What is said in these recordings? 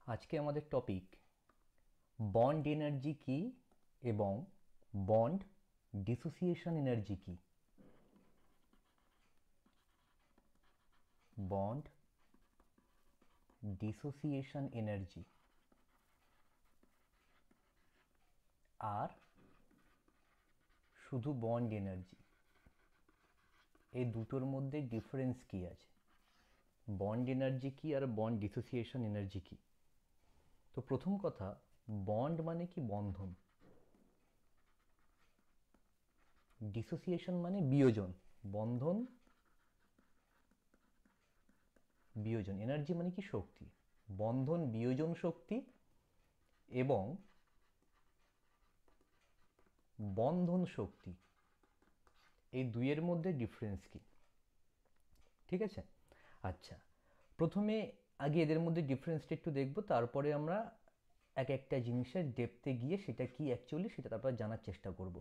আজকে আমাদের topic bond energy কি এবং বন্ড ডিসোসিয়েশন এনার্জি কি। বন্ড ডিসোসিয়েশন এনার্জি আর শুধু বন্ড এনার্জি, এই দুটোর মধ্যে ডিফারেন্স কি আছে? বন্ড এনার্জি কি আর বন্ড ডিসোসিয়েশন এনার্জি কি? তো প্রথম কথা, বন্ড মানে কি? বন্ধন। ডিসোসিয়েশন মানে বিয়োজন। বন্ধন, বিয়োজন। এনার্জি মানে কি? শক্তি। বন্ধন, বিয়োজন শক্তি এবং বন্ধন শক্তি, এই দুইয়ের মধ্যে ডিফারেন্স কি? ঠিক আছে, আচ্ছা, প্রথমে আগে এদের মধ্যে ডিফারেন্সটা একটু দেখব, তারপরে আমরা এক একটা জিনিসের ডেপথে গিয়ে সেটা কি অ্যাকচুয়ালি সেটা তারপর জানার চেষ্টা করব।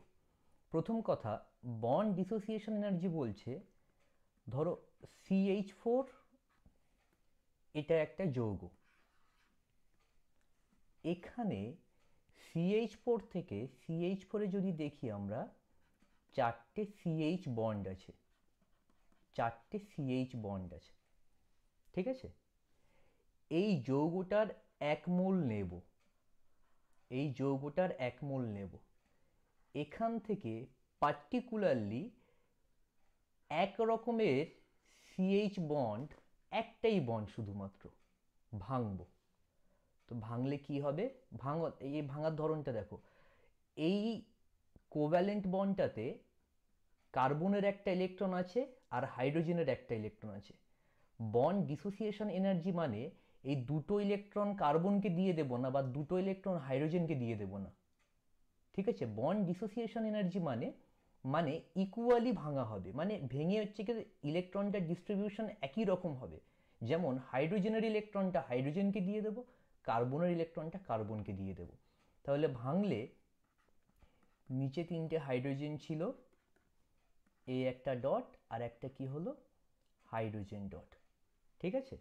প্রথম কথা, বন্ড ডিসোসিয়েশন এনার্জি বলছে, ধরো CH4 এটা একটা যৌগ, এখানে CH4 থেকে CH4-এ যদি দেখি আমরা চারটে CH বন্ড আছে, চারটে CH বন্ড আছে, ঠিক আছে। এই যৌগটার এক মোল নেব, এই যৌগটার এক মোল নেব, এখান থেকে পার্টিকুলারলি এক রকমের CH বন্ড, একটাই বন্ড শুধুমাত্র ভাঙব। তো ভাঙলে কি হবে? এই ভাঙার ধরনটা দেখো, এই কোভ্যালেন্ট বন্ডটাতে কার্বনের একটা ইলেকট্রন আছে আর হাইড্রোজেনের একটা ইলেকট্রন আছে। বন্ড ডিসোসিয়েশন এনার্জি মানে এই দুটো ইলেকট্রন কার্বনকে দিয়ে দেব না বা দুটো ইলেকট্রন হাইড্রোজেনকে দিয়ে দেব না, ঠিক আছে। বন্ড ডিসোসিয়েশন এনার্জি মানে মানে ইকুয়ালি ভাঙা হবে, মানে ভেঙে হচ্ছে কি ইলেকট্রনটার ডিস্ট্রিবিউশন একই রকম হবে। যেমন হাইড্রোজেনের ইলেকট্রনটা হাইড্রোজেনকে দিয়ে দেব, কার্বনের ইলেকট্রনটা কার্বনকে দিয়ে দেব। তাহলে ভাঙলে নিচে তিনটে হাইড্রোজেন ছিল, এ একটা ডট আর একটা কি হলো? হাইড্রোজেন ডট, ঠিক আছে।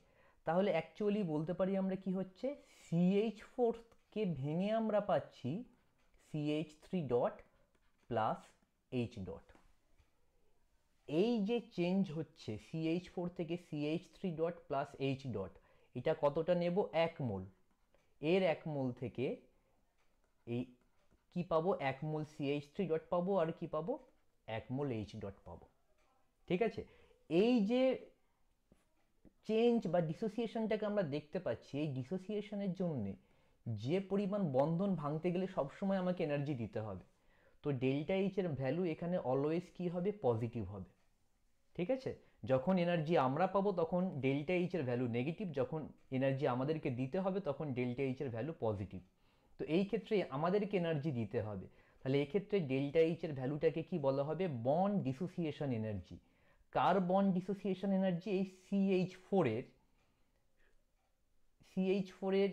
তাহলে অ্যাকচুয়ালি বলতে পারি আমরা কি হচ্ছে, CH4 কে ভেঙে আমরা পাচ্ছি CH3 dot plus H dot. এই যে চেঞ্জ হচ্ছে CH4 থেকে CH3 dot plus H dot, এটা কতটা নেব? এক মোল। এর এক মোল থেকে এই কি পাবো? এক মোল CH3 ডট পাবো আর কি পাবো? এক মোল H ডট পাবো, ঠিক আছে। এই যে চেঞ্জ বা ডিসোসিয়েশনটাকে আমরা দেখতে পাচ্ছি, এই ডিসোসিয়েশনের জন্য যে পরিমাণ বন্ধন ভাঙতে গেলে সবসময় আমাকে এনার্জি দিতে হবে, তো ডেল্টা এইচ এর ভ্যালু এখানে অলওয়েজ কি হবে? পজিটিভ হবে, ঠিক আছে। যখন এনার্জি আমরা পাবো তখন ডেল্টা এইচ এর ভ্যালু নেগেটিভ, যখন এনার্জি আমাদেরকে দিতে হবে তখন ডেল্টা এইচ এর ভ্যালু পজিটিভ। তো এই ক্ষেত্রে আমাদেরকে এনার্জি দিতে হবে, তাহলে এক্ষেত্রে ডেল্টা এইচ এর ভ্যালুটাকে কি বলা হবে? Bond dissociation energy. কার বন্ড ডিসোসিয়েশন এনার্জি? এই CH4 এর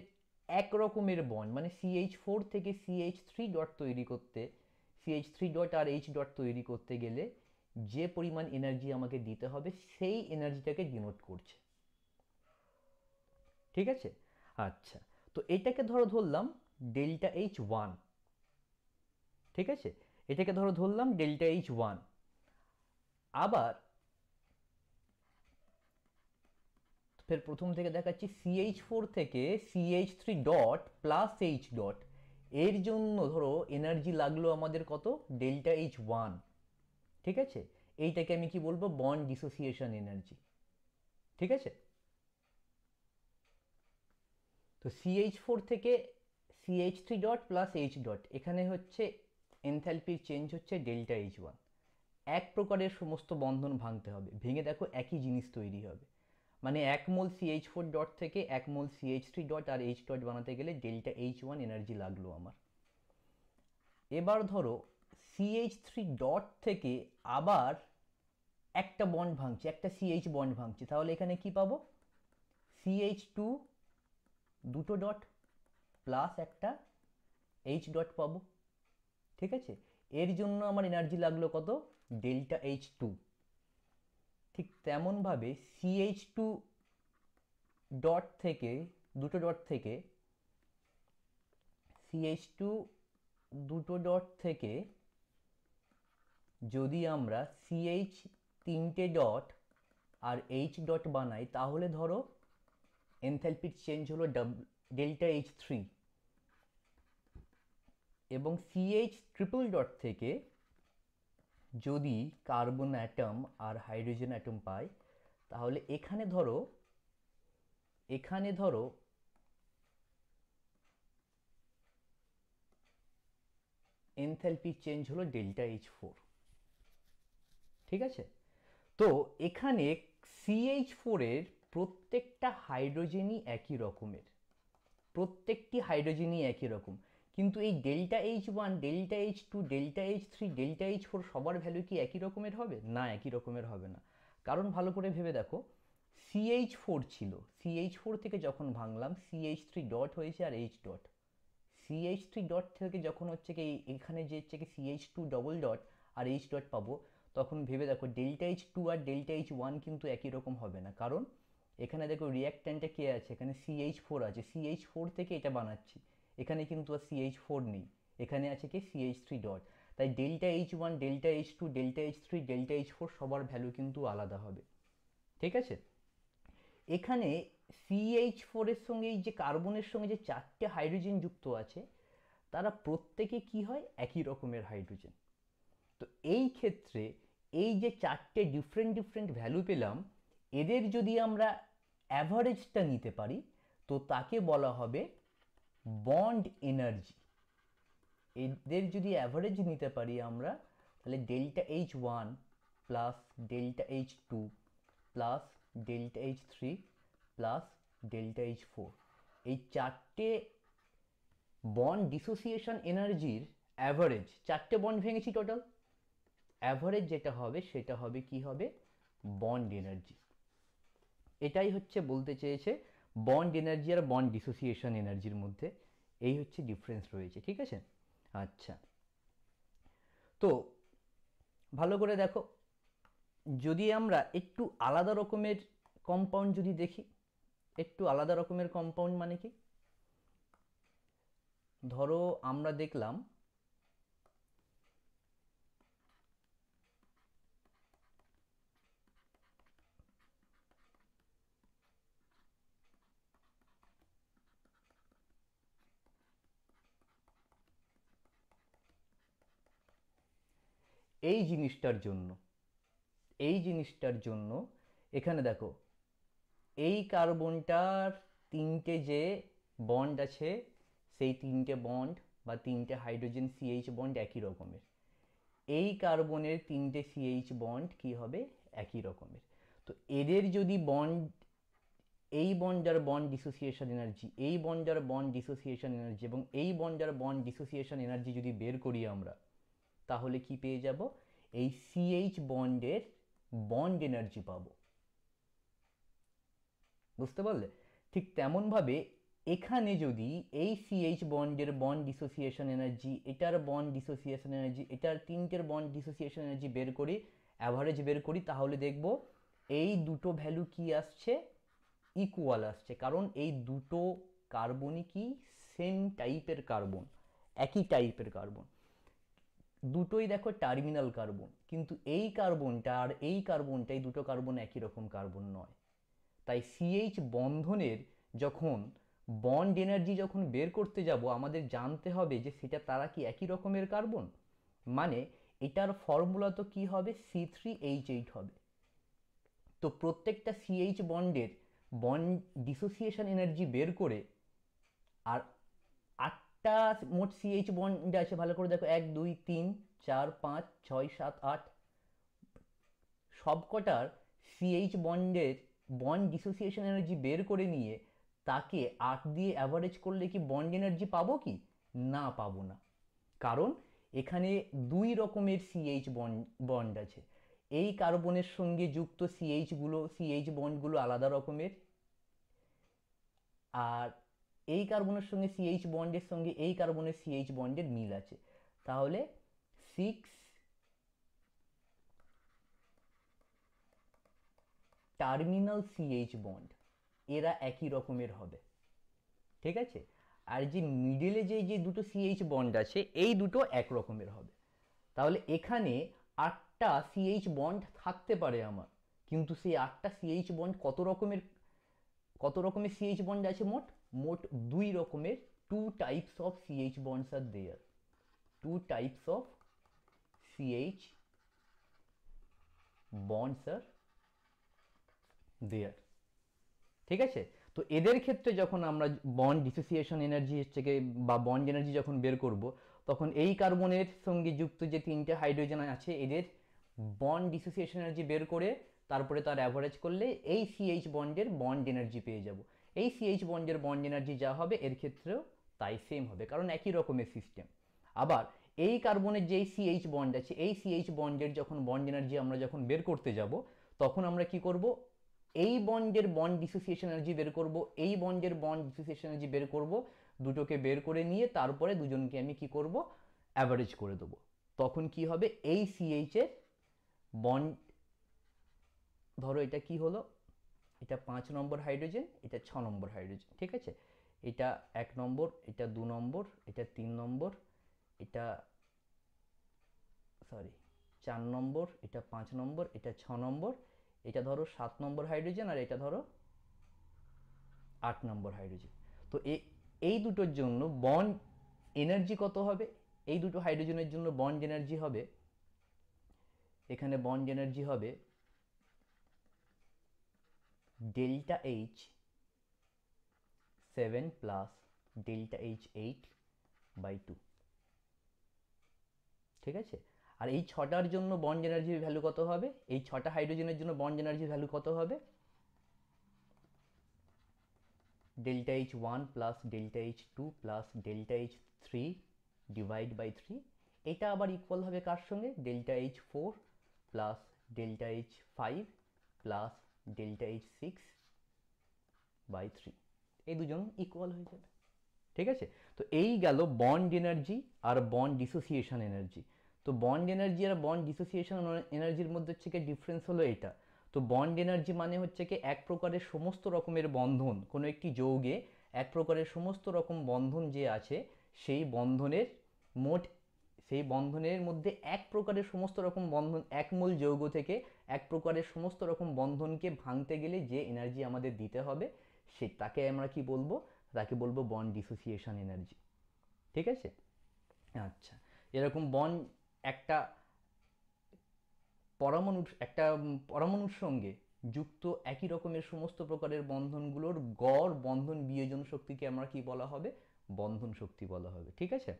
এক রকমের বন্ড, মানে CH4 থেকে CH3 ডট তৈরি করতে, CH3 ডট আর H ডট তৈরি করতে গেলে যে পরিমাণ এনার্জি আমাকে দিতে হবে সেই এনার্জিটাকে ডিনোট করছে, ঠিক আছে। আচ্ছা, তো এটাকে ধরলাম ডেল্টা H1, ঠিক আছে। এটাকে ধরলাম ডেল্টা H1। আবার ফের প্রথম থেকে দেখাচ্ছি, CH4 থেকে CH3 dot plus H dot, এর জন্য ধরো এনার্জি লাগলো আমাদের কত? ডেল্টা H1, ঠিক আছে। এইটাকে আমি কি বলবো? বন্ড ডিসোসিয়েশন এনার্জি, ঠিক আছে। তো CH4 থেকে CH3 dot plus H dot, এখানে হচ্ছে এনথ্যালপির চেঞ্জ হচ্ছে ডেল্টা H1। এক প্রকারের সমস্ত বন্ধন ভাঙতে হবে, ভেঙে দেখো একই জিনিস তৈরি হবে। মানে এক মোল CH4 ডট থেকে এক মোল CH3 ডট আর H ডট বানাতে গেলে ডেল্টা H1 এনার্জি লাগলো আমার। এবার ধরো CH3 ডট থেকে আবার একটা বন্ড ভাঙছে, একটা CH বন্ড ভাঙছে, তাহলে এখানে কি পাবো? CH2 দুটো ডট প্লাস একটা H ডট পাবো, ঠিক আছে। এর জন্য আমার এনার্জি লাগলো কত? Delta H2। ঠিক তেমনভাবে CH2 ডট থেকে, দুটো ডট থেকে CH2 দুটো ডট থেকে যদি আমরা CH তিনটে ডট আর H ডট বানাই, তাহলে ধরো এনথালপির চেঞ্জ হলো ডেল্টা H3। এবং CH ট্রিপল ডট থেকে যদি কার্বন অ্যাটম আর হাইড্রোজেন অ্যাটম পাই, তাহলে এখানে ধরো এনথালপি চেঞ্জ হলো ডেল্টা H4। ঠিক আছে, তো এখানে CH4 এর প্রত্যেকটা হাইড্রোজেনই একই রকমের, প্রত্যেকটি হাইড্রোজেনই একই রকম, কিন্তু এই delta H1, delta H2, delta H3, delta H4 সবার ভ্যালু কি একই রকমের হবে? না, একই রকমের হবে না। কারণ ভালো করে ভেবে দেখো, CH4 ছিল, CH4 থেকে যখন ভাঙলাম CH3 ডট হয়েছে আর H ডট। CH3 ডট থেকে যখন হচ্ছে কি এখানে যে হচ্ছে কি CH2 ডবল ডট আর H ডট পাবো, তখন ভেবে দেখো ডেল্টা H2 আর ডেল্টা H1 কিন্তু একই রকম হবে না। কারণ এখানে দেখো রিঅ্যাকট্যান্টে কে আছে, এখানে CH4 আছে, CH4 থেকে এটা বানাচ্ছি, এখানে কিন্তু আর CH4 নেই, এখানে আছে কি CH3 ডট। তাই delta H1, delta H2, delta H3, delta H4 সবার ভ্যালু কিন্তু আলাদা হবে। ঠিক আছে, এখানে CH4 এর সঙ্গে এই যে কার্বনের সঙ্গে যে চারটে হাইড্রোজেন যুক্ত আছে, তারা প্রত্যেকে কি হয়? একই রকমের হাইড্রোজেন। তো এই ক্ষেত্রে এই যে চারটে ডিফারেন্ট ডিফারেন্ট ভ্যালু পেলাম, এদের যদি আমরা অ্যাভারেজটা নিতে পারি, তো তাকে বলা হবে বন্ড এনার্জি। এদের যদি অ্যাভারেজ নিতে পারি আমরা, তাহলে delta H1 plus delta H2 plus delta H3 plus delta H4, এই চারটে বন্ড ডিসোসিয়েশন এনার্জির অ্যাভারেজ, চারটে বন্ড ভেঙেছি টোটাল, অ্যাভারেজ যেটা হবে সেটা হবে কি হবে? Bond energy. এটাই হচ্ছে বলতে চেয়েছে বন্ড এনার্জি আর বন্ড ডিসোসিয়েশন এনার্জির মধ্যে এই হচ্ছে ডিফারেন্স রয়েছে। ঠিক আছে, আচ্ছা, তো ভালো করে দেখো, যদি আমরা একটু আলাদা রকমের কম্পাউন্ড যদি দেখি, একটু আলাদা রকমের কম্পাউন্ড মানে কি? ধরো আমরা দেখলাম এই জিনিসটার জন্য, এই জিনিসটার জন্য এখানে দেখো এই কার্বনটার তিনটে যে বন্ড আছে, সেই তিনটে বন্ড বা তিনটে হাইড্রোজেন CH বন্ড একই রকমের, এই কার্বনের তিনটে CH বন্ড কি হবে? একই রকমের। তো এদের যদি বন্ড, এই বন্ডার বন্ড ডিসোসিয়েশন এনার্জি, এই বন্ডার বন্ড ডিসোসিয়েশন এনার্জি এবং এই বন্ডার বন্ড ডিসোসিয়েশন এনার্জি যদি বের করি আমরা, তাহলে কি পেয়ে যাব? এই CH বন্ডের বন্ড এনার্জি পাবো। বুঝতে পারলে? ঠিক তেমনভাবে এখানে যদি এই CH বন্ডের বন্ড ডিসোসিয়েশন এনার্জি, এটার বন্ড ডিসোসিয়েশন এনার্জি, এটার তিনটের বন্ড ডিসোসিয়েশন এনার্জি বের করি, অ্যাভারেজ বের করি, তাহলে দেখব এই দুটো ভ্যালু কি আসছে? ইকুয়াল আসছে। কারণ এই দুটো কার্বনই কি সেম টাইপের কার্বন, একই টাইপের কার্বন, দুটোই দেখো টার্মিনাল কার্বন, কিন্তু এই কার্বনটা আর এই কার্বনটা, এই দুটো কার্বন একই রকম কার্বন নয়। তাই CH বন্ধনের যখন বন্ড এনার্জি যখন বের করতে যাব, আমাদের জানতে হবে যে সেটা তারা কি একই রকমের কার্বন, মানে এটার ফর্মুলা তো কি হবে? C3H8 হবে। তো প্রত্যেকটা CH বন্ডের বন্ড ডিসোসিয়েশন এনার্জি বের করে, আর আটটা মোট CH বন্ড আছে, ভালো করে দেখো, 1 2 3 4 5 6 7 8, সবকটার CH বন্ডের বন্ড ডিসোসিয়েশন এনার্জি বের করে নিয়ে তাকে 8 দিয়ে অ্যাভারেজ করলে কি বন্ড এনার্জি পাবো কি? না, পাবো না। কারণ এখানে দুই রকমের CH বন্ড আছে, এই কার্বনের সঙ্গে যুক্ত CH বন্ডগুলো আলাদা রকমের, আর এই কার্বনের সঙ্গে CH বন্ডের সঙ্গে এই কার্বনের CH বন্ডের মিল আছে। তাহলে 6 টার্মিনাল CH বন্ড, এরা একই রকমের হবে। ঠিক আছে, আর যে মিডলে যে দুটো সিএইচ বন্ড আছে এই দুটো এক রকমের হবে। তাহলে এখানে 8টা সিএইচ বন্ড থাকতে পারে আমার, কিন্তু সেই 8টা সিএইচ বন্ড কত রকমের সিএইচ বন্ড আছে মোট? মোট 2 রকমের, 2 types of CH bonds are there. 2 types of CH bonds are there. ঠিক আছে? তো এদের ক্ষেত্রে যখন আমরা বন্ড ডিসোসিয়েশন এনার্জি হচ্ছে বা বন্ড এনার্জি যখন বের করব, তখন এই কার্বনের সঙ্গে যুক্ত যে 3টে হাইড্রোজেন আছে এদের বন্ড ডিসোসিয়েশন এনার্জি বের করে তারপরে তার অ্যাভারেজ করলে এই সিএইচ বন্ডের বন্ড এনার্জি পেয়ে যাব। এই সিএইচ বন্ডের বন্ড এনার্জি যা হবে এর ক্ষেত্রেও তাই সেম হবে, কারণ একই রকমের সিস্টেম। আবার এই কার্বনের যেই সিএইচ বন্ড আছে এই সিএইচ বন্ডের যখন বন্ড এনার্জি আমরা যখন বের করতে যাব, তখন আমরা কি করব? এই বন্ডের বন্ড ডিসোসিয়েশন এনার্জি বের করব, এই বন্ডের বন্ড ডিসোসিয়েশন এনার্জি বের করব, দুটোকে বের করে নিয়ে তারপরে দুজনকে আমি কি করব? অ্যাভারেজ করে দেবো। তখন কি হবে? এই সিএইচ এর বন্ড, ধরো এটা কি হলো, এটা 5 নম্বর হাইড্রোজেন, এটা 6 নম্বর হাইড্রোজেন, ঠিক আছে? এটা 1 নম্বর, এটা 2 নম্বর, এটা 3 নম্বর, এটা 4 নম্বর, এটা 5 নম্বর, এটা 6 নম্বর, এটা ধরো 7 নম্বর হাইড্রোজেন, আর এটা ধরো 8 নম্বর হাইড্রোজেন। তো এই দুটোর জন্য বন্ড এনার্জি কত হবে? এই দুটো হাইড্রোজেনের জন্য বন্ড এনার্জি হবে, এখানে বন্ড এনার্জি হবে delta H 7 plus delta H 8/2। ঠিক আছে? আর এই 6টার জন্য বন্ড এনার্জির ভ্যালু কত হবে? এই 6টা হাইড্রোজেনের জন্য বন্ড এনার্জির ভ্যালু কত হবে? Delta H 1 plus delta H 2 plus delta H 3 divide by 3। এটা আবার ইকুয়াল হবে কার সঙ্গে? Delta H 4 plus delta H 5 plus delta H 6/3। এই দুজন ইকুয়াল হয়ে যাবে। ঠিক আছে? তো এই গেল বন্ড এনার্জি আর বন্ড ডিসোসিয়েশন এনার্জি। তো বন্ড এনার্জি আর বন্ড ডিসোসিয়েশন এনার্জির মধ্যে হচ্ছে কি ডিফারেন্স হলো এটা। তো বন্ড এনার্জি মানে হচ্ছে কি এক প্রকারের সমস্ত রকমের বন্ধন, কোনো একটি যৌগে এক প্রকারের সমস্ত রকম বন্ধন যে আছে সেই বন্ধনের মোট, সেই বন্ধনের মধ্যে এক প্রকারের সমস্ত রকম বন্ধন, এক মোল যৌগ থেকে এক প্রকারের সমস্ত রকম বন্ধনকে ভাঙতে গেলে যে এনার্জি আমাদের দিতে হবে তাকে আমরা কি বলবো? তাকে বলবো বন্ড ডিসোসিয়েশন এনার্জি। ঠিক আছে? আচ্ছা, এরকম বন্ড একটা পরমাণুর সঙ্গে যুক্ত একই রকমের সমস্ত প্রকারের বন্ধনগুলোর গড় বন্ধন বিয়োজন শক্তিকে আমরা কি বলা হবে? বন্ধন শক্তি বলা হবে। ঠিক আছে?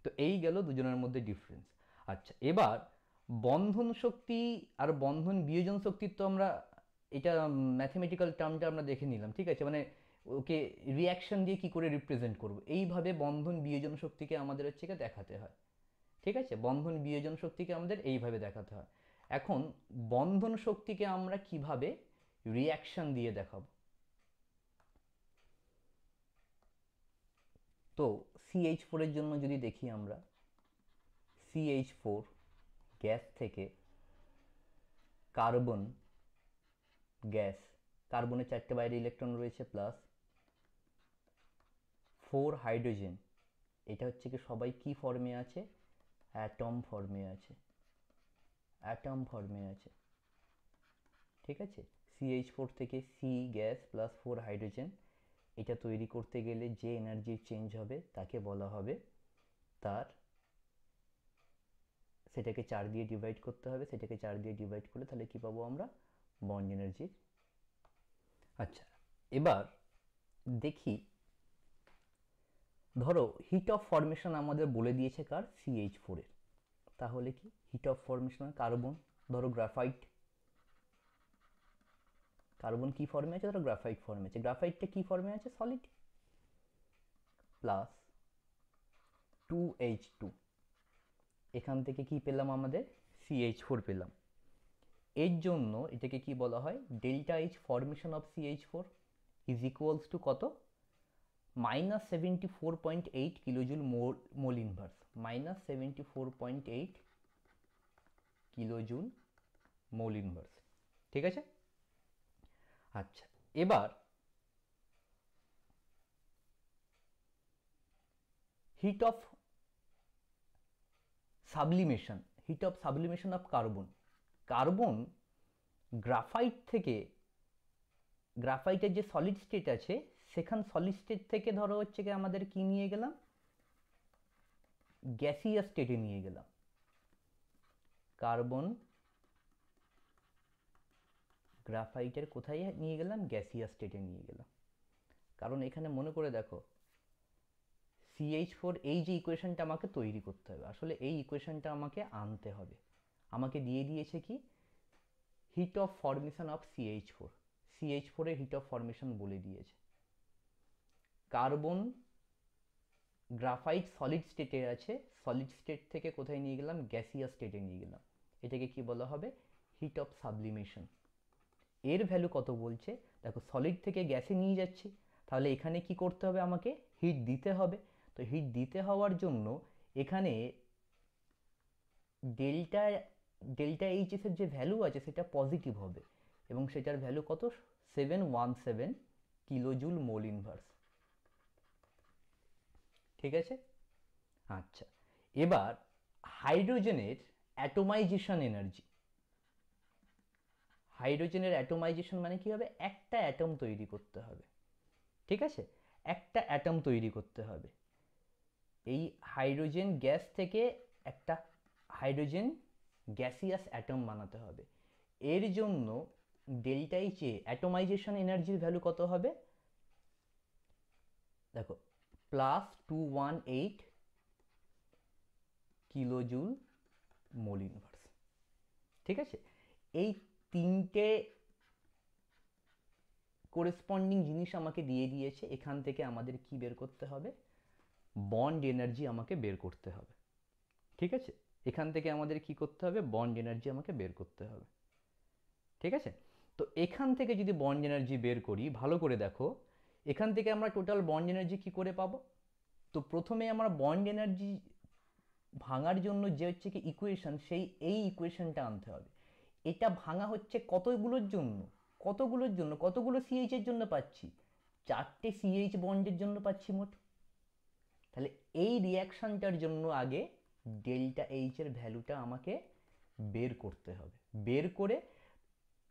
তো এই গেল দুজনের মধ্যে ডিফারেন্স। আচ্ছা, এবার বন্ধন শক্তি আর বন্ধন বিয়োজন শক্তির তো আমরা এটা ম্যাথমেটিক্যাল টার্মটা আমরা দেখে নিলাম। ঠিক আছে? মানে ওকে রিয়াকশন দিয়ে কি করে রিপ্রেজেন্ট করব, এইভাবে বন্ধন বিয়োজন শক্তিকে আমাদের হচ্ছে দেখাতে হয়। ঠিক আছে? বন্ধন বিয়োজন শক্তিকে আমাদের এইভাবে দেখাতে হয়। এখন বন্ধন শক্তিকে আমরা কিভাবে রিয়াকশন দিয়ে দেখাবো? তো CH4 এর জন্য যদি দেখি আমরা, CH4 গ্যাস থেকে কার্বন গ্যাস, কার্বনের 4টে বাইরে ইলেকট্রন রয়েছে প্লাস 4 হাইড্রোজেন, এটা হচ্ছে কি সবাই কি ফর্মে আছে? অ্যাটম ফর্মে আছে, অ্যাটম ফর্মে আছে। ঠিক আছে? CH4 থেকে C গ্যাস প্লাস 4 হাইড্রোজেন, এটা তৈরি করতে গেলে যে এনার্জি চেঞ্জ হবে তাকে বলা হবে তার, সেটাকে 4 দিয়ে ডিভাইড করতে হবে, সেটাকে 4 দিয়ে ডিভাইড করলে তাহলে কি পাবো আমরা? Bond energy. আচ্ছা, এবার দেখি, ধরো হিট অফ ফরমেশন আমাদের বলে দিয়েছে কার? CH4 এর। তাহলে কি হিট অফ ফরমেশন? কার্বন, ধরো গ্রাফাইট, কার্বন কি ফর্মে আছে? ধরো গ্রাফাইট ফর্মে আছে। গ্রাফাইটটা কি ফর্মে আছে? Solid, plus 2H2। এখান থেকে কি পেলাম? আমাদের CH4 পেলাম। এর জন্য এটাকে কি বলা হয়? Delta H formation of CH4 is equals two কত? -74.8 kilojoule mole inverse, -74.8 kilojoule mole inverse. ঠিক আছে? আচ্ছা, এবার heat of sublimation, heat of sublimation of carbon. Carbon graphite থেকে, গ্রাফাইটের যে সলিড স্টেট আছে সেখান সলিড স্টেট থেকে ধরো হচ্ছে কি আমাদের কি নিয়ে গেলাম, গ্যাসিয়াস স্টেটে নিয়ে গেলাম। কার্বন গ্রাফাইটের কোথায় নিয়ে গেলাম, গ্যাসিয়াস স্টেটে নিয়ে গেলাম। কারণ এখানে মনে করে দেখো CH4, এই যে ইকুয়েশনটা আমাকে তৈরি করতে হবে, আসলে এই ইকুয়েশনটা আমাকে আনতে হবে। আমাকে দিয়ে দিয়েছে কি, heat of formation of CH4, CH4 এর হিট অফ ফরমেশন বলে দিয়েছে। কার্বন গ্রাফাইট সলিড স্টেটে আছে, সলিড স্টেট থেকে কোথায় নিয়ে গেলাম, গ্যাসিয়াস স্টেটে নিয়ে গেলাম। এটাকে কি বলা হবে, হিট অফ সাবলিমেশন। এর ভ্যালু কত বলছে দেখো, সলিড থেকে গ্যাসে নিয়ে যাচ্ছি, তাহলে এখানে কি করতে হবে, আমাকে হিট দিতে হবে। তো হিট দিতে হওয়ার জন্য এখানে ডেল্টা ডেল্টা এইচএস এর যে ভ্যালু আছে সেটা পজিটিভ হবে, এবং সেটার ভ্যালু কত, 717 কিলোজুল মোল ইনভার্স। ঠিক আছে। আচ্ছা, এবার হাইড্রোজেনের অ্যাটোমাইজেশন এনার্জি। হাইড্রোজেনের অ্যাটোমাইজেশন মানে কি হবে, একটা অ্যাটম তৈরি করতে হবে। ঠিক আছে, একটা অ্যাটম তৈরি করতে হবে। এই হাইড্রোজেন গ্যাস থেকে একটা হাইড্রোজেন গ্যাসিয়াস অ্যাটম বানাতে হবে। এর জন্য ডেল্টা এইচ এ অ্যাটোমাইজেশন এনার্জির ভ্যালু কত হবে, দেখো +218 কিলোজুল মোল ইনভার্স। ঠিক আছে, এই তিনটে করেসপন্ডিং জিনিস আমাকে দিয়ে দিয়েছে। এখান থেকে আমাদের কি বের করতে হবে, বন্ড এনার্জি আমাকে বের করতে হবে। ঠিক আছে, এখান থেকে আমাদের কি করতে হবে, বন্ড এনার্জি আমাকে বের করতে হবে। ঠিক আছে, তো এখান থেকে যদি বন্ড এনার্জি বের করি, ভালো করে দেখো এখান থেকে আমরা টোটাল বন্ড এনার্জি কি করে পাবো। তো প্রথমে আমরা বন্ড এনার্জি ভাঙার জন্য যে হচ্ছে কি ইকুয়েশন, সেই এই ইকুয়েশনটা আনতে হবে। এটা ভাঙা হচ্ছে কতগুলোর জন্য, কতগুলোর জন্য, কতগুলো সিএইচ এর জন্য পাচ্ছি, 4টে সিএইচ বন্ডের জন্য পাচ্ছি মোট। তাহলে এই রিয়াকশনটার জন্য আগে ডেল্টা এইচ এর ভ্যালুটা আমাকে বের করতে হবে। বের করে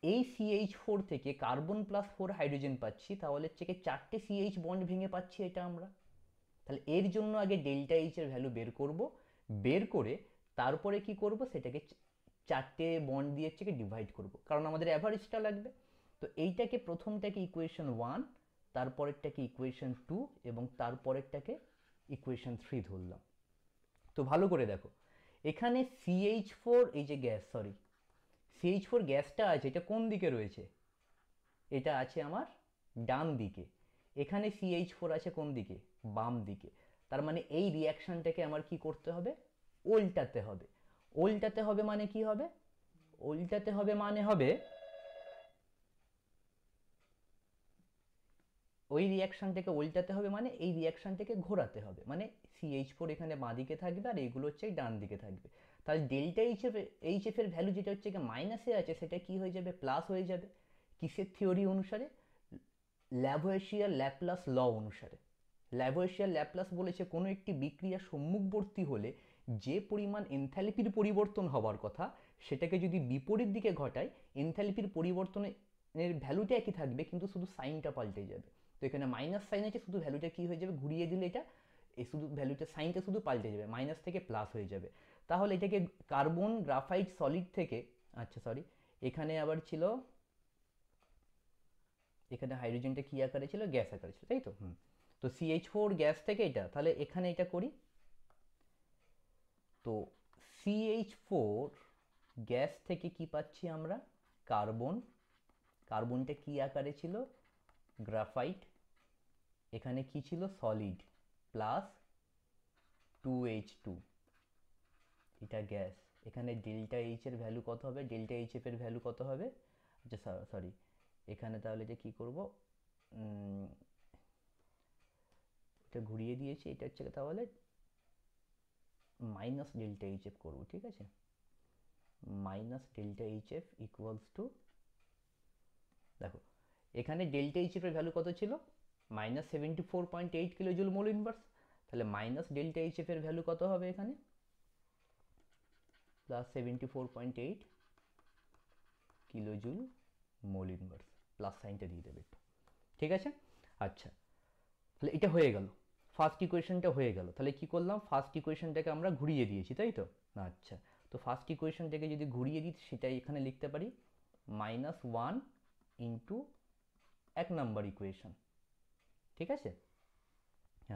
এই CH4 থেকে কার্বন +4 হাইড্রোজেন পাচ্ছি, তাহলে হচ্ছে কি 4টে CH বন্ড ভেঙে পাচ্ছি এটা আমরা। তাহলে এর জন্য আগে ডেল্টা এইচ এর ভ্যালু বের করব, বের করে তারপরে কি করব, সেটাকে 4টে বন্ড দিয়ে হচ্ছে ডিভাইড করব, কারণ আমাদের অ্যাভারেজটা লাগবে। তো এইটাকে প্রথমটাকে ইকুয়েশন 1, তারপরেরটাকে ইকুয়েশন 2 এবং তারপরেরটাকে ইকুয়েশন 3 ধরলাম। তো ভালো করে দেখো এখানে CH4, এই যে গ্যাস, সরি CH4 গ্যাসটা আছে, এটা কোন দিকে রয়েছে, এটা আছে আমার ডান দিকে। এখানে CH4 আছে কোন দিকে, বাম দিকে। তার মানে এই রিয়াকশনটাকে আমার কি করতে হবে, উল্টাতে হবে। উল্টাতে হবে মানে কি হবে, উল্টাতে হবে মানে হবে ওই রিয়াকশনটাকে উল্টাতে হবে, মানে এই রিয়াকশনটাকে ঘোরাতে হবে, মানে CH4 এখানে বাঁ দিকে থাকবে আর এইগুলো হচ্ছে ডান দিকে থাকবে। তাহলে ডেল্টা এইচএফ এর ভ্যালু যেটা হচ্ছে মাইনাসে আছে, সেটা কি হয়ে যাবে, প্লাস হয়ে যাবে। কিসের থিওরি অনুসারে, ল্যাভোয়েশিয়ার ল্যাপ্লাস ল অনুসারে। ল্যাভোয়েশিয়ার ল্যাপ্লাস বলেছে কোনো একটি বিক্রিয়া সম্মুখবর্তী হলে যে পরিমাণ এনথ্যালপির পরিবর্তন হওয়ার কথা, সেটাকে যদি বিপরীত দিকে ঘটায়, এনথ্যালপির পরিবর্তনের ভ্যালুটা একই থাকবে কিন্তু শুধু সাইনটা পাল্টে যাবে। তো এখানে মাইনাস সাইন আছে, শুধু ভ্যালুটা কি হয়ে যাবে, ঘুরিয়ে দিলে এটা এই শুধু ভ্যালুটা সাইনটা শুধু পাল্টে যাবে, মাইনাস থেকে প্লাস হয়ে যাবে। তাহলে এটাকে কার্বন গ্রাফাইট সলিড থেকে, আচ্ছা সরি, এখানে আবার ছিল, এখানে হাইড্রোজেনটা কি আকারে ছিল, গ্যাস আকারে ছিল, তাই তো। তো CH4 গ্যাস থেকে এটা, তাহলে এখানে এটা করি। তো CH4 গ্যাস থেকে কি পাচ্ছি আমরা, কার্বন। কার্বনটা কি আকারে ছিল, গ্রাফাইট। এখানে কি ছিল, সলিড, প্লাস 2H2, এটা গ্যাস। এখানে ডেল্টা এইচ এর ভ্যালু কত হবে, ডেল্টা এইচ এর ভ্যালু কত হবে, আচ্ছা সরি, এখানে তাহলে এটা কি করব, এটা ঘুরিয়ে দিয়েছি, এটা হচ্ছে তাহলে মাইনাস ডেল্টা এইচ এফ করবো। ঠিক আছে, minus delta H F equals to, দেখো এখানে ডেল্টা এইচ এফ এর ভ্যালু কত ছিল, -74.8 কিলোজুল মোল ইনভার্স। তাহলে মাইনাস ডেল্টা এইচএফ এর ভ্যালু কত হবে এখানে? Plus 74.8 kilojoule mole inverse. Plus সাইনটা দিয়ে দেবে একটু, ঠিক আছে? আচ্ছা, তাহলে এটা হয়ে গেল, ফার্স্ট ইকুয়েশনটা হয়ে গেল। তাহলে কি করলাম, ফার্স্ট ইকুয়েশনটাকে আমরা ঘুরিয়ে দিয়েছি, তাই তো? আচ্ছা, তো ফার্স্ট ইকুয়েশনটাকে যদি ঘুরিয়ে দিই সেটাই এখানে লিখতে পারি -1 ইন্টু 1 নম্বর ইকুয়েশন, ঠিক আছে?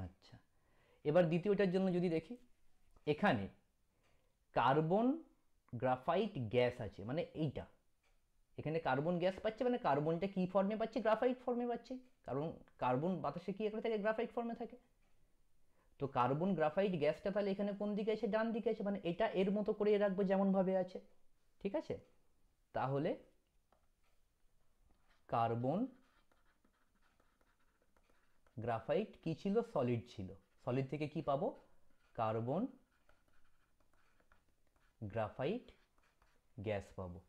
আচ্ছা, এবার দ্বিতীয়টার জন্য যদি দেখি, এখানে কার্বন গ্রাফাইট গ্যাস আছে, মানে এইটা, এখানে কার্বন গ্যাস পাচ্ছে, মানে কার্বনটা কি ফর্মে পাচ্ছে? গ্রাফাইট ফর্মে পাচ্ছে, কারণ কার্বন বাতাসে কি করে থাকে? গ্রাফাইট ফর্মে থাকে। তো কার্বন গ্রাফাইট গ্যাসটা তাহলে এখানে কোন দিকে আছে? ডান দিকে আছে, মানে এটা এর মতো করে রাখবো যেমন ভাবে আছে, ঠিক আছে? তাহলে কার্বন গ্রাফাইট কি ছিল? সলিড ছিল। সলিড থেকে কি পাবো? কার্বন গ্রাফাইট গ্যাস পাবো।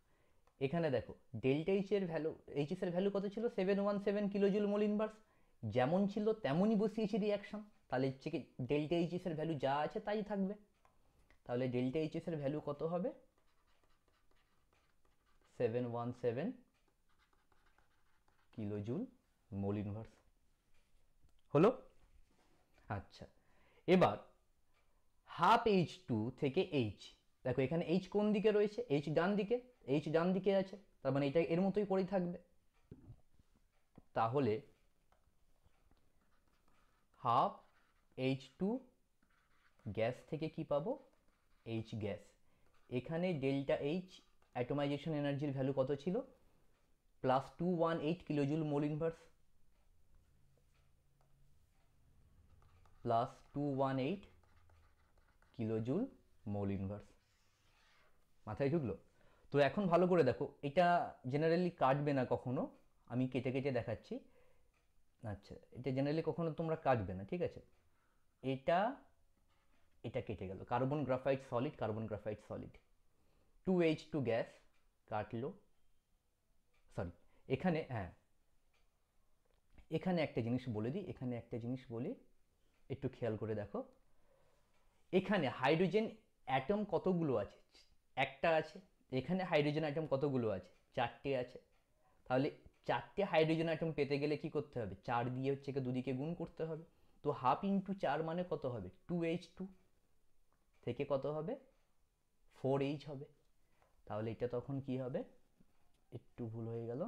এখানে দেখো ডেল্টা এইচ এর ভ্যালু, এইচএস এর ভ্যালু কত ছিল? 717 কিলোজুল মোল ইনভার্স। যেমন ছিল তেমনই বসিয়েছি রিয়াকশন, তাহলে হচ্ছে কি ডেল্টা এইচএস এর ভ্যালু যা আছে তাই থাকবে। তাহলে ডেল্টা এইচএস এর ভ্যালু কত হবে? 717 কিলোজুল মোল ইনভার্স হলো। আচ্ছা, এবার হাফ এইচ টু থেকে এইচ, দেখো এখানে এইচ কোন দিকে রয়েছে? এইচ ডান দিকে, এইচ ডান দিকে আছে, তার মানে এটা এর মতোই পড়েই থাকবে। তাহলে হাফ এইচ টু গ্যাস থেকে কি পাবো? H gas. এখানে ডেল্টা এইচ অ্যাটোমাইজেশন এনার্জির ভ্যালু কত ছিল? Plus 218 kilojoule mole inverse, plus 218 kilojoule mole inverse. মাথায় ঢুকলো? তো এখন ভালো করে দেখো, এটা জেনারেলি কাটবে না কখনো, আমি কেটে কেটে দেখাচ্ছি। আচ্ছা, এটা জেনারেলি কখনো তোমরা কাটবে না, ঠিক আছে? এটা এটা কেটে গেল, carbon graphite solid, carbon graphite solid. 2H2 gas কাটলো, সরি, এখানে হ্যাঁ, এখানে একটা জিনিস বলে দিই, এখানে একটা জিনিস বলি, একটু খেয়াল করে দেখো। এখানে হাইড্রোজেন অ্যাটম কতগুলো আছে? একটা আছে। এখানে হাইড্রোজেন অ্যাটম কতগুলো আছে? চারটে আছে। তাহলে চারটে হাইড্রোজেন অ্যাটম পেতে গেলে কি করতে হবে? 4 দিয়ে হচ্ছে দুদিকে গুণ করতে হবে। তো হাফ ইন্টু 4 মানে কত হবে? 2H2 থেকে কত হবে? 4H হবে। তাহলে এটা তখন কি হবে? একটু ভুল হয়ে গেল।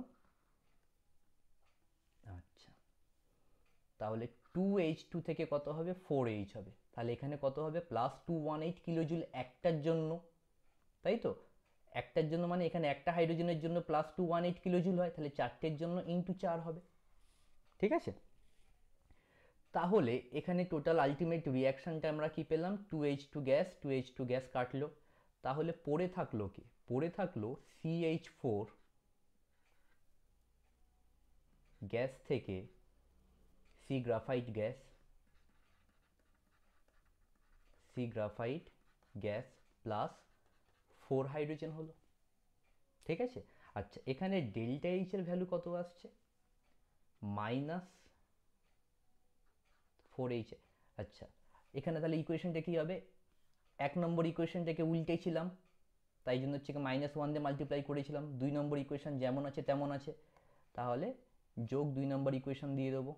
আচ্ছা, তাহলে 2H2 থেকে কত হবে? 4H হবে। তাহলে এখানে কত হবে? প্লাস 218 কিলোজুল একটার জন্য, তাই তো? একটার জন্য মানে এখানে একটা হাইড্রোজেনের জন্য প্লাস 218 কিলোজুল হয়, তাহলে চারটের জন্য ইন্টু 4 হবে, ঠিক আছে? তাহলে এখানে টোটাল আলটিমেট রিয়াকশনটা আমরা কি পেলাম? 2H2 গ্যাস, 2H2 গ্যাস কাটলো, তাহলে পড়ে থাকলো কি? পড়ে থাকলো CH4 গ্যাস থেকে C graphite gas, C graphite gas plus 4 hydrogen হলো, ঠিক আছে? আচ্ছা, এখানে ডেল্টা এইচ এর ভ্যালু কত আসছে? -4H। আচ্ছা, এখানে তাহলে ইকুয়েশনটা কি হবে? 1 নম্বর ইকুয়েশনটাকে উল্টেছিলাম, তাই জন্য হচ্ছে -1 দিয়ে মাল্টিপ্লাই করেছিলাম। 2 নম্বর ইকুয়েশন যেমন আছে তেমন আছে, তাহলে যোগ 2 নম্বর ইকুয়েশন দিয়ে দেবো,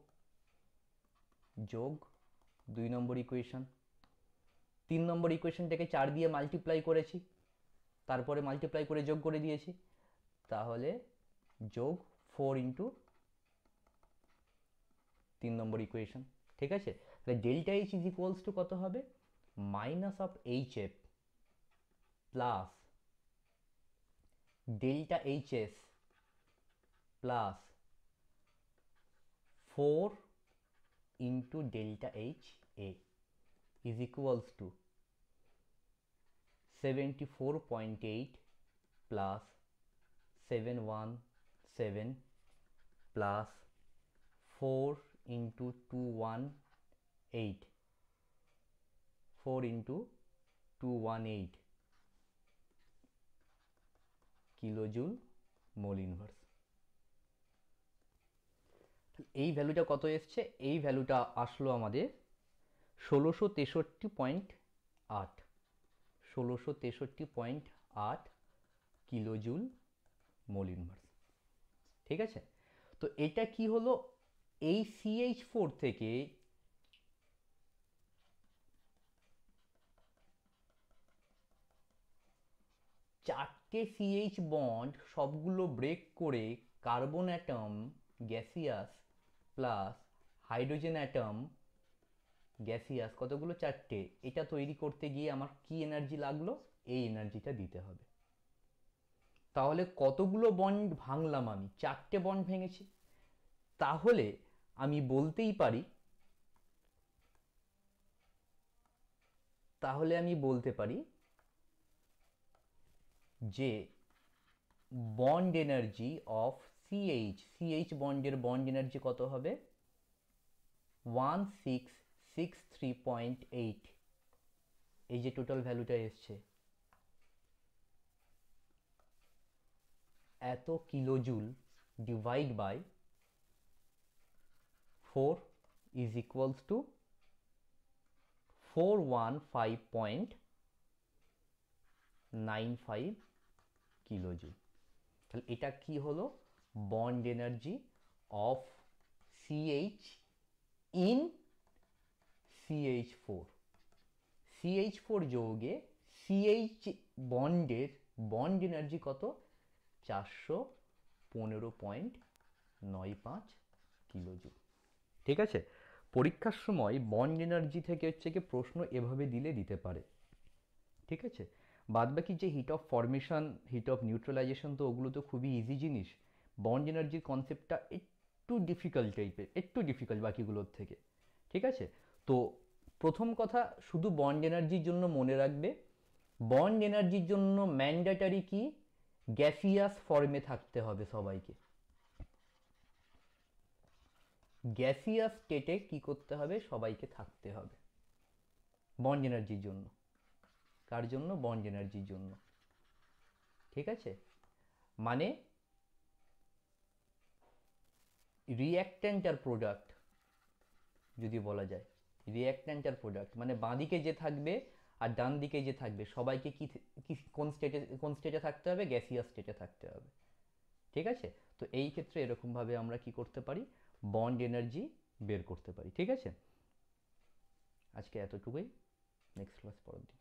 যোগ 2 নম্বর ইকুয়েশন। 3 নম্বর ইকুয়েশনটাকে 4 দিয়ে মাল্টিপ্লাই করেছি, তারপরে মাল্টিপ্লাই করে যোগ করে দিয়েছি, তাহলে যোগ 4 ইন্টু 3 নম্বর ইকুয়েশন, ঠিক আছে? তাহলে delta H is equals two কত হবে? Minus of H F plus delta H S plus 4 into delta H A is equals two 74.8 plus 717 plus 4 into 218, 4 into 218 kilojoule mole inverse. এই ভ্যালুটা কত এসছে? এই ভ্যালুটা আসলো আমাদের 1663.8, 1663.8 কিলোজুল মোল ইনভার্স। ঠিক আছে, তো এটা কি হলো, এই CH4 থেকে চারটে CH বন্ড সবগুলো ব্রেক করে carbon atom gaseous plus hydrogen atom gaseous, কতগুলো, চারটে, এটা তৈরি করতে গিয়ে আমার কি এনার্জি লাগলো, এই এনার্জিটা দিতে হবে। তাহলে কতগুলো বন্ড ভাঙলাম আমি, চারটে বন্ড ভেঙেছি। তাহলে আমি বলতেই পারি, যে বন্ড এনার্জি অফ সিএইচ বন্ডের বন্ড এনার্জি কত হবে, 1663.8। এই যে টোটাল ভ্যালুটা এসছে, এত kilojoule divide by 4 is equals to 415.95 kilojoule. তাহলে এটা কি হলো, bond energy of CH in CH4। CH4 যৌগে সিএইচ বন্ডের বন্ড এনার্জি কত, 415.95 কিলোজুল। ঠিক আছে, পরীক্ষার সময় বন্ড এনার্জি থেকে হচ্ছে কি প্রশ্ন এভাবে দিতে পারে। ঠিক আছে, বাদবাকি যে heat of formation, heat of neutralisation, তো ওগুলো তো খুবই ইজি জিনিস। বন্ড এনার্জির কনসেপ্টটা একটু ডিফিকাল্ট টাইপের, একটু ডিফিকাল্ট বাকিগুলোর থেকে। ঠিক আছে, তো প্রথম কথা শুধু বন্ড এনার্জির জন্য মনে রাখবে, বন্ড এনার্জির জন্য ম্যান্ডেটারি কি, গ্যাসিয়াস ফর্মে থাকতে হবে সবাইকে। গ্যাসিয়াস স্টেটে কি করতে হবে, সবাইকে থাকতে হবে বন্ড এনার্জির জন্য। কার জন্য, বন্ড এনার্জির জন্য। ঠিক আছে, মানে রিঅ্যাক্ট্যান্ট আর প্রোডাক্ট যদি বলা যায়, রিঅ্যাক্ট্যান্ট আর প্রোডাক্ট মানে বাঁদিকে যে থাকবে আর ডান দিকে যে থাকবে সবাইকে কি কোন স্টেটে থাকতে হবে, গ্যাসিয়াস স্টেটে থাকতে হবে। ঠিক আছে, তো এই ক্ষেত্রে এরকমভাবে আমরা কি করতে পারি, বন্ড এনার্জি বের করতে পারি। ঠিক আছে, আজকে এতটুকুই, নেক্সট ক্লাস পরের দিন।